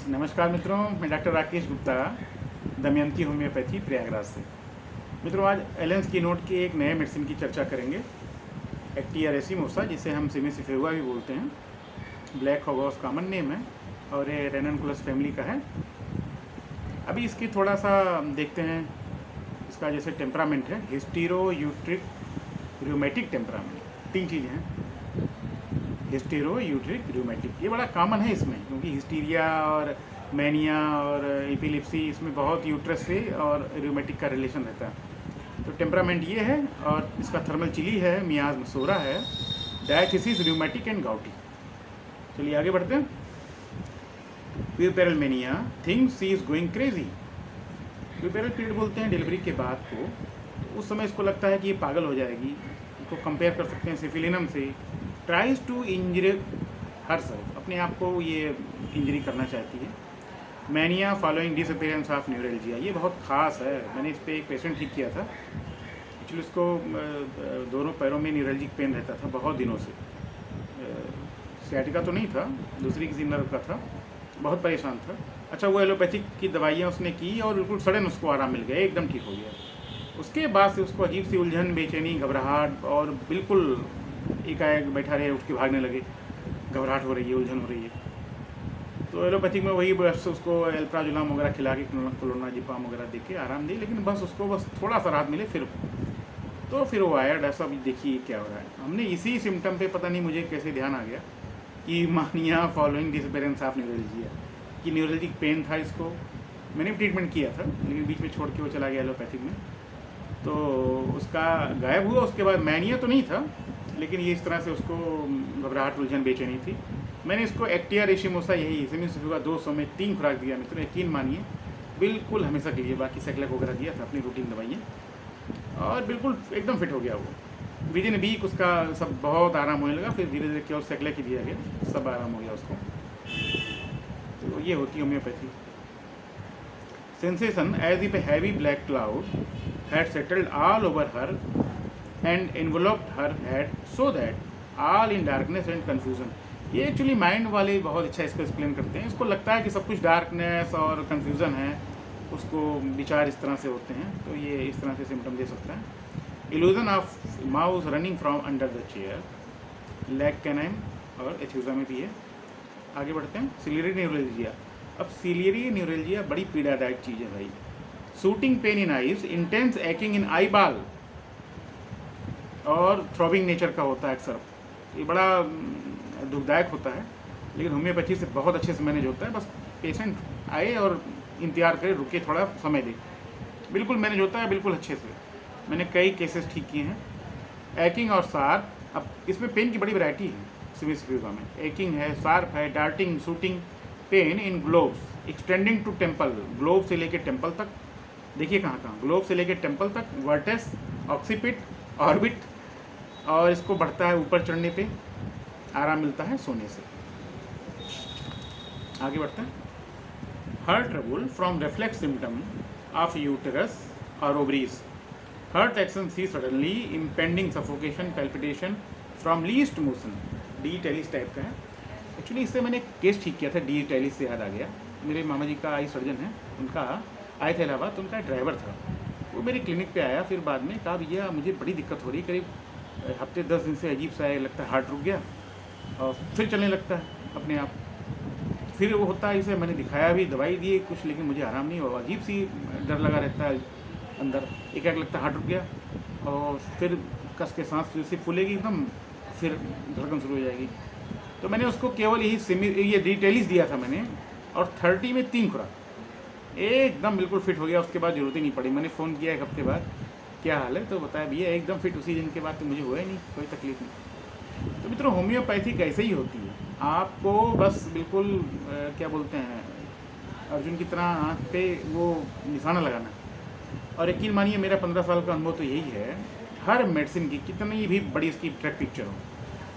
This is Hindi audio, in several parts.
नमस्कार मित्रों, मैं डॉक्टर राकेश गुप्ता, दमयंती होम्योपैथी प्रयागराज से। मित्रों, आज एलेंस की नोट की एक नए मेडिसिन की चर्चा करेंगे, एक्टिया रेसिमोसा, जिसे हम सिमिसिफेहुआ भी बोलते हैं। ब्लैक हॉगॉस कॉमन नेम है और ये रेननकुलस फैमिली का है। अभी इसकी थोड़ा सा देखते हैं, इसका जैसे टेम्परामेंट है हिस्टीरो यूट्रिक रूमेटिक टेम्परामेंट। 3 चीज़ें हैं, हिस्टीरो यूट्रिक रूमेटिक, ये बड़ा कॉमन है इसमें, क्योंकि हिस्टीरिया और मैनिया और एपिलिप्सी इसमें बहुत यूट्रस से और रूमेटिक का रिलेशन रहता है। तो टेम्परामेंट ये है, और इसका थर्मल चिली है, मियाज मसूरा है, डायथिसिस रूमेटिक एंड गाउटी। चलिए आगे बढ़ते हैं। Puerperal mania thinks she is going crazy. Puerperal period बोलते हैं डिलीवरी के बाद को। तो उस समय इसको लगता है कि ये पागल हो जाएगी। इसको कंपेयर कर सकते हैं सिफिलिनम से। Tries to injury herself, अपने आप को ये इंजरी करना चाहती है। Mania following disappearance of neuralgia, ये बहुत ख़ास है। मैंने इस पर एक पेशेंट ठीक किया था। एक्चुअली उसको दोनों पैरों में न्यूरल्जिक पेन रहता था बहुत दिनों से। सियाटिका तो नहीं था, दूसरी किसी नर्व का था। बहुत परेशान था। अच्छा, वो एलोपैथिक की दवाइयाँ उसने की और बिल्कुल सडन उसको आराम मिल गया, एकदम ठीक हो गया। उसके बाद से उसको अजीब सी उलझन, बेचैनी, घबराहट, और बिल्कुल एकाएक बैठा रहे, उठ के भागने लगे, घबराहट हो रही है, उलझन हो रही है। तो एलोपैथिक में वही बस उसको एल्प्राजुलाम वगैरह खिला के, क्लोनाजिपाम वगैरह दे के आराम दी, लेकिन बस उसको बस थोड़ा सा राहत मिले फिर वो आया। डॉक्टर साहब देखिए क्या हो रहा है। हमने इसी सिम्टम पे, पता नहीं मुझे कैसे ध्यान आ गया कि मानिया फॉलोइंग डिसअपीयरेंस ऑफ न्यूरल्जिया, कि न्यूरल्जिक पेन था इसको। मैंने भी ट्रीटमेंट किया था, लेकिन बीच में छोड़ के वो चला गया एलोपैथिक में, तो उसका गायब हुआ। उसके बाद मैनिया तो नहीं था, लेकिन ये इस तरह से उसको घबराहट, उलझन, बेचैनी थी। मैंने इसको एक्टिया रेशिमोसा, यही सिमिसिफेहुआ 200 में 3 खुराक दिया मित्रों, यकीन मानिए, बिल्कुल हमेशा के लिए। बाकी सेक्लेक वगैरह दिया था, अपनी रूटीन दवाइयाँ, और बिल्कुल एकदम फिट हो गया वो। विदिन वीक उसका सब बहुत आराम होने लगा। फिर धीरे धीरे केवल सेक्लेक ही दिया गया, सब आराम हो गया उसको। तो ये होती है homeopathy. Sensation as if a heavy black cloud had settled all over her and enveloped her head so that all in darkness and confusion। ये एक्चुअली माइंड वाले बहुत अच्छा इसको एक्सप्लेन करते हैं। इसको लगता है कि सब कुछ डार्कनेस और कन्फ्यूज़न है, उसको विचार इस तरह से होते हैं, तो ये इस तरह से सिम्टम दे सकता है। Illusion of mouse running from under the chair, lac caninum और एथ्यूजा में भी है। आगे बढ़ते हैं। Ciliary neuralgia. अब सिलियरी न्यूरल्जिया बड़ी पीड़ादायक चीज़ है भाई। Shooting pain in eyes, intense aching in eyeball, और थ्रॉबिंग नेचर का होता है अक्सर। ये बड़ा दुखदायक होता है, लेकिन होम्योपैथी से बहुत अच्छे से मैनेज होता है। बस पेशेंट आए और इंतजार करे, रुके, थोड़ा समय दे, बिल्कुल मैनेज होता है, बिल्कुल अच्छे से। मैंने कई केसेस ठीक किए हैं। एकिंग और शार्प, अब इसमें पेन की बड़ी वैरायटी है सिमिसिफेहुआ में। एकिंग है, शार्प है, darting, shooting pain in globes extending to temple, globe से लेके टेम्पल तक। देखिए कहाँ कहाँ, ग्लोब से लेके टेम्पल तक, वर्टेस, ऑक्सीपिट, ऑर्बिट, और इसको बढ़ता है ऊपर चढ़ने पे, आराम मिलता है सोने से। आगे बढ़ते हैं। Heart trouble from reflex symptom of uterus और ओवरीज। हार्ट एक्शन सी suddenly impending suffocation, palpitation from least motion. Digitalis type का है। एक्चुअली इससे मैंने केस ठीक किया था। डी टेलिस से याद आ गया, मेरे मामा जी का आई सर्जन है, उनका आए थे इलाहाबाद, तो उनका ड्राइवर था, वो मेरे क्लिनिक पे आया। फिर बाद में कहा भैया मुझे बड़ी दिक्कत हो रही, करीब हफ्ते 10 दिन से अजीब सा है, लगता है हार्ट रुक गया और फिर चलने लगता है अपने आप। फिर वो होता है इसे, मैंने दिखाया भी, दवाई दी कुछ, लेकिन मुझे आराम नहीं हुआ। अजीब सी डर लगा रहता है अंदर, एक लगता है हार्ट रुक गया, और फिर कस के सांस फिर से फूलेगी एकदम, फिर धड़कन शुरू हो जाएगी। तो मैंने उसको केवल ये डिटेलिस दिया था मैंने, और 30 में 3 खुराक, एकदम बिल्कुल फिट हो गया। उसके बाद जरूरत ही नहीं पड़ी। मैंने फ़ोन किया 1 हफ्ते बाद, क्या हाल है, तो बताया भैया एकदम फिट। उसी दिन के बाद तो मुझे हुआ ही नहीं, कोई तकलीफ नहीं। तो मित्रों, होम्योपैथी कैसे ही होती है, आपको बस बिल्कुल क्या बोलते हैं, अर्जुन की तरह आँख पे वो निशाना लगाना। और यकीन मानिए, मेरा 15 साल का अनुभव तो यही है। हर मेडिसिन की कितनी भी बड़ी इसकी ट्रैक पिक्चर हो,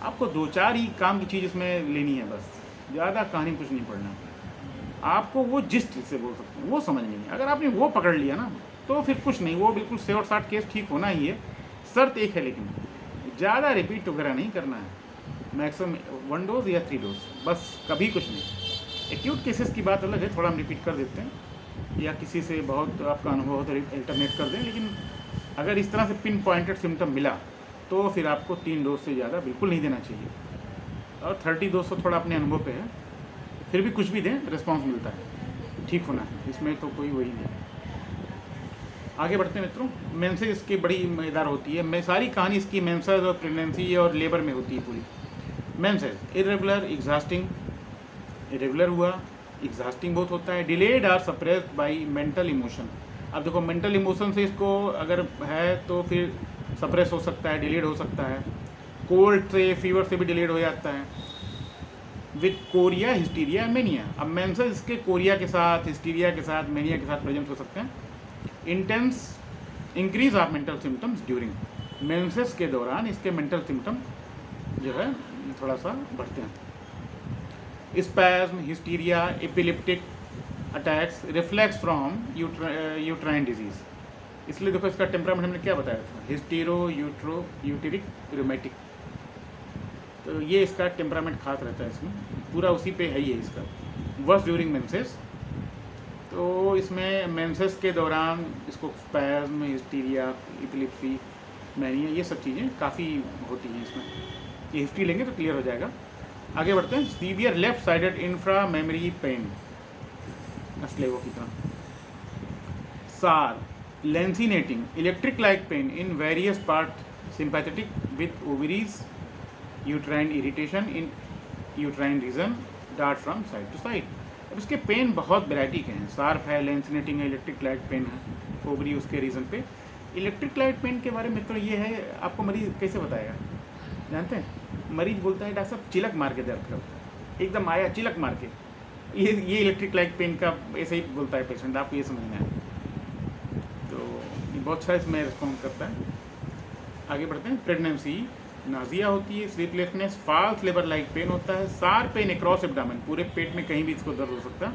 आपको 2-4 ही काम की चीज़ इसमें लेनी है, बस ज़्यादा कहानी कुछ नहीं पढ़ना। आपको वो जिस चीज़ से बोल सकते हैं वो समझनी है। अगर आपने वो पकड़ लिया ना, तो फिर कुछ नहीं, वो बिल्कुल 100 और 60 केस ठीक होना ही है। शर्त एक है, लेकिन ज़्यादा रिपीट वगैरह नहीं करना है। मैक्सिमम 1 डोज या 3 डोज, बस, कभी कुछ नहीं। एक्यूट केसेस की बात अलग है, थोड़ा हम रिपीट कर देते हैं या किसी से बहुत आपका अनुभव हो तो अल्टरनेट कर दें, लेकिन अगर इस तरह से पिन पॉइंटेड सिम्टम मिला तो फिर आपको 3 डोज से ज़्यादा बिल्कुल नहीं देना चाहिए, और 30 डोज तो थोड़ा अपने अनुभव पे है, फिर भी कुछ भी दें रिस्पॉन्स मिलता है, ठीक होना है, इसमें तो कोई वही नहीं। आगे बढ़ते हैं मित्रों। मेंसेज इसकी बड़ी मज़ेदार होती है, मैं सारी कहानी इसकी मेंसेज और प्रेगनेंसी और लेबर में होती है पूरी। मेंसेज इरेगुलर एग्जॉस्टिंग, इरेगुलर हुआ, एग्जॉस्टिंग बहुत होता है, delayed or suppressed by mental emotion. अब देखो मेंटल इमोशन से इसको अगर है तो फिर सप्रेस हो सकता है, डिलेड हो सकता है, कोल्ड से फीवर से भी डिलेड हो जाता है, विथ कोरिया हिस्टीरिया मेनिया। अब मेंसेज इसके कोरिया के साथ, हिस्टीरिया के साथ, मेनिया के साथ प्रेजेंट हो सकते हैं। Intense increase of mental symptoms during, menses के दौरान इसके मेंटल सिम्टम जो है थोड़ा सा बढ़ते हैं। Spasm, hysteria, epileptic attacks reflex from uterine disease. इसलिए देखो इसका टेम्परामेंट हमने क्या बताया था, हिस्टीरो यूट्रो यूटेरिक रूमेटिक, तो ये इसका टेम्परामेंट खास रहता है, इसमें पूरा उसी पे है ही है इसका। वर्स ड्यूरिंग मेंसेस, तो इसमें मेंसेस के दौरान इसको स्पैज्म, हिस्टीरिया, एपिलेप्सी, मैनिया, ये सब चीज़ें काफ़ी होती हैं इसमें। ये हिस्ट्री लेंगे तो क्लियर हो जाएगा। आगे बढ़ते हैं। Severe left sided infra mammary pain, अस्लेवो की तरह। सार, lancinating electric like pain in various part, sympathetic with ovaries, uterine irritation in uterine region, dart from side to side. अब इसके पेन बहुत वैरायटी के हैं, सार्प है, लेंसिनेटिंग है, इलेक्ट्रिक लाइट पेन है, ओवरी उसके रीजन पे। इलेक्ट्रिक लाइट पेन के बारे में तो ये है, आपको मरीज कैसे बताएगा, जानते हैं? मरीज बोलता है डॉक्टर साहब चिलक मार के दर्द करता है, एकदम आया चिलक मार के, ये इलेक्ट्रिक लाइट पेन का ऐसे ही बोलता है पेशेंट, आपको ये समझना है। तो ये बहुत अच्छा इसमें रिस्पॉन्ड करता है। आगे बढ़ते हैं। प्रेगनेंसी, नाजिया होती है, sleeplessness, false labour like pain होता है, सार पेन अक्रॉस एब्डोमेन, पूरे पेट में कहीं भी इसको दर्द हो सकता है,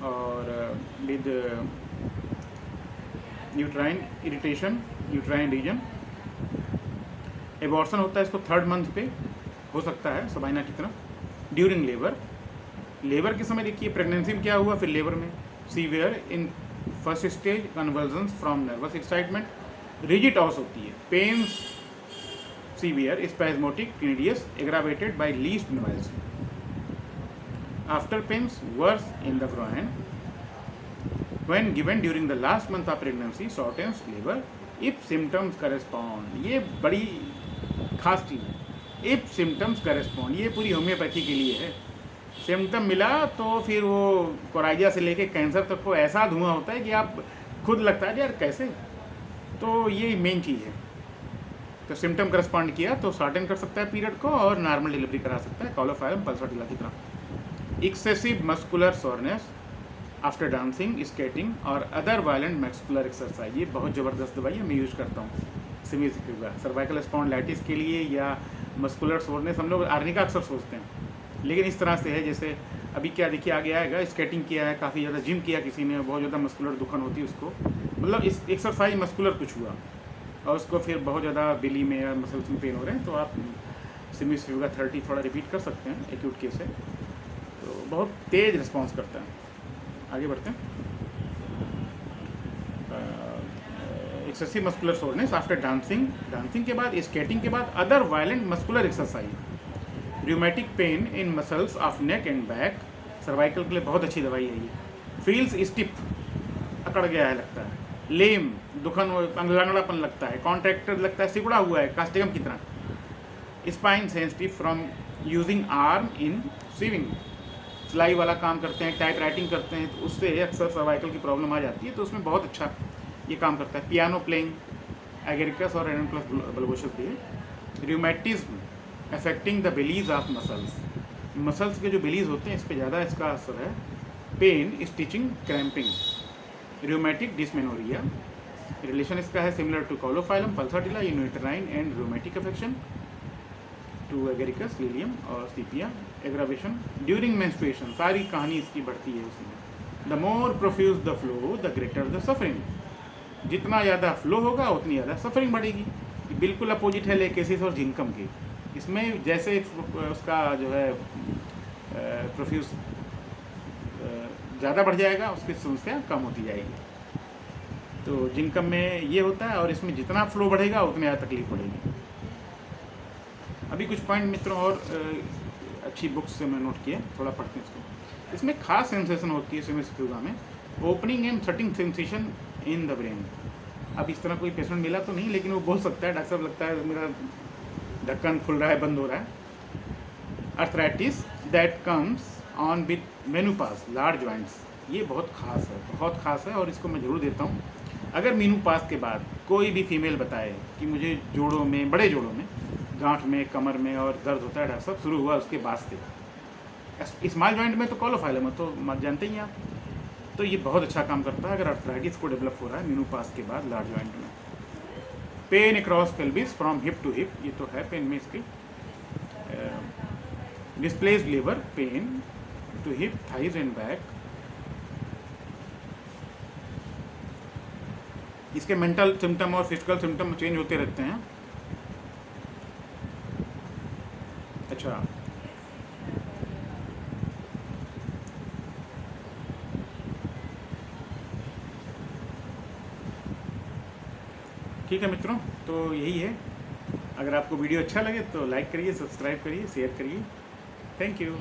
और with uterine irritation, uterine region. Abortion होता है इसको 3rd मंथ पे हो सकता है, सबाइना की तरफ। ड्यूरिंग लेबर, लेबर के समय देखिए प्रेगनेंसी में क्या हुआ, फिर लेबर में। Severe in first stage, convergence from nervous excitement, rigid होती है, pens severe, spasmodic, tedious, aggravated by least noise. After pains worse in the groin. When given during the last month of pregnancy, shortens labor if symptoms correspond. ये बड़ी खास चीज़ है, if symptoms correspond, ये पूरी होम्योपैथी के लिए है। सिम्टम मिला तो फिर वो कोराइजा से लेके कैंसर तक को ऐसा धुआं होता है कि आप खुद लगता है यार कैसे, तो ये मेन चीज़ है। तो सिम्टम करस्पॉन्ड किया तो शॉर्टन कर सकता है पीरियड को और नॉर्मल डिलीवरी करा सकता है, कॉलोफायरम पल्सोटिला की तरह। Excessive muscular soreness after dancing, skating और अदर वायलेंट मस्कुलर एक्सरसाइज, ये बहुत ज़बरदस्त दवाई है, मैं यूज़ करता हूँ सिमिसिक्यूगा सर्वाइकल स्पॉन्डिलाइटिस के लिए, या मस्कुलर सोरनेस हम लोग आर्निका अक्सर सोचते हैं, लेकिन इस तरह से है जैसे अभी क्या देखिए आगे आएगा, स्केटिंग किया है, काफ़ी ज़्यादा जिम किया किसी ने, बहुत ज़्यादा मस्कुलर दुखन होती है उसको, मतलब इस एक्सरसाइज मस्कुलर कुछ हुआ और उसको फिर बहुत ज़्यादा बिली में या मसल्स में पेन हो रहे हैं, तो आप सिमिसिक्यूगा 30 थोड़ा रिपीट कर सकते हैं, एक्यूट केस है तो बहुत तेज़ रिस्पॉन्स करता है। आगे बढ़ते हैं। Excessive muscular soreness after dancing, dancing के बाद, स्केटिंग के बाद, other violent muscular exercise, rheumatic pain in muscles of neck and back, cervical के लिए बहुत अच्छी दवाई है ये। फील्स स्टिफ, अकड़ गया है लगता है, लेम, दुखन लंगड़ापन लगता है, कॉन्ट्रैक्टेड लगता है, सिकुड़ा हुआ है कास्टिगम की तरह। Spine sensitive from using arm in swimming, सिलाई वाला काम करते हैं, टाइप राइटिंग करते हैं, तो उससे अक्सर सर्वाइकल की प्रॉब्लम आ जाती है, तो उसमें बहुत अच्छा ये काम करता है। पियानो प्लेइंग, एगेरिकस और रेनप्लस बल्बोसस भी है। Rheumatism affecting the Belize of muscles, muscles के जो बिलीज होते हैं इस पर ज़्यादा इसका असर है। Pain, stitching, cramping. Rheumatic dysmenorrhoea, relation इसका है similar to caulophyllum pulsatilla in uterine and rheumatic affection to agaricus, lilium और सीपिया। एग्रावेशन ड्यूरिंग मेंस्ट्रुएशन, सारी कहानी इसकी बढ़ती है उसमें। The more profuse the flow the greater the suffering, जितना ज़्यादा फ्लो होगा उतनी ज़्यादा सफरिंग बढ़ेगी। बिल्कुल अपोजिट है लेकेसिस और जिनकम की। इसमें जैसे उसका जो है प्रोफ्यूज ज़्यादा बढ़ जाएगा, उसकी समस्या कम होती जाएगी। तो जिनकम में ये होता है, और इसमें जितना फ्लो बढ़ेगा उतनी ज़्यादा तकलीफ बढ़ेगी। अभी कुछ पॉइंट मित्रों और अच्छी बुक्स से मैं नोट किया, थोड़ा पढ़ते हैं इसको। इसमें खास सेंसेशन होती है सेमिस्टिक योगा में, opening and shutting sensation in the brain. अब इस तरह कोई पेशेंट मिला तो नहीं, लेकिन वो बोल सकता है, डॉक्टर साहब लगता है मेरा ढक्कन खुल रहा है, बंद हो रहा है। Arthritis that comes on with menopause large joints, ये बहुत खास है और इसको मैं ज़रूर देता हूँ। अगर मेनोपॉज के बाद कोई भी फीमेल बताए कि मुझे जोड़ों में, बड़े जोड़ों में, गांठ में, कमर में और दर्द होता है डॉक्टर साहब, शुरू हुआ उसके बाद से। स्मॉल जॉइंट में तो कॉलोफाइलम है, तो जानते ही आप, तो ये बहुत अच्छा काम करता है अगर अर्थराइटिस को डेवलप हो रहा है मेनोपॉज के बाद लार्ज जॉइंट में। Pain across pelvis from hip to hip, ये तो है पेन में इसके। Displaced liver pain to hip, thighs and back. इसके मेंटल सिम्टम और फिजिकल सिम्टम चेंज होते रहते हैं। अच्छा, ठीक है मित्रों, तो यही है। अगर आपको वीडियो अच्छा लगे तो लाइक करिए, सब्सक्राइब करिए, शेयर करिए। Thank you.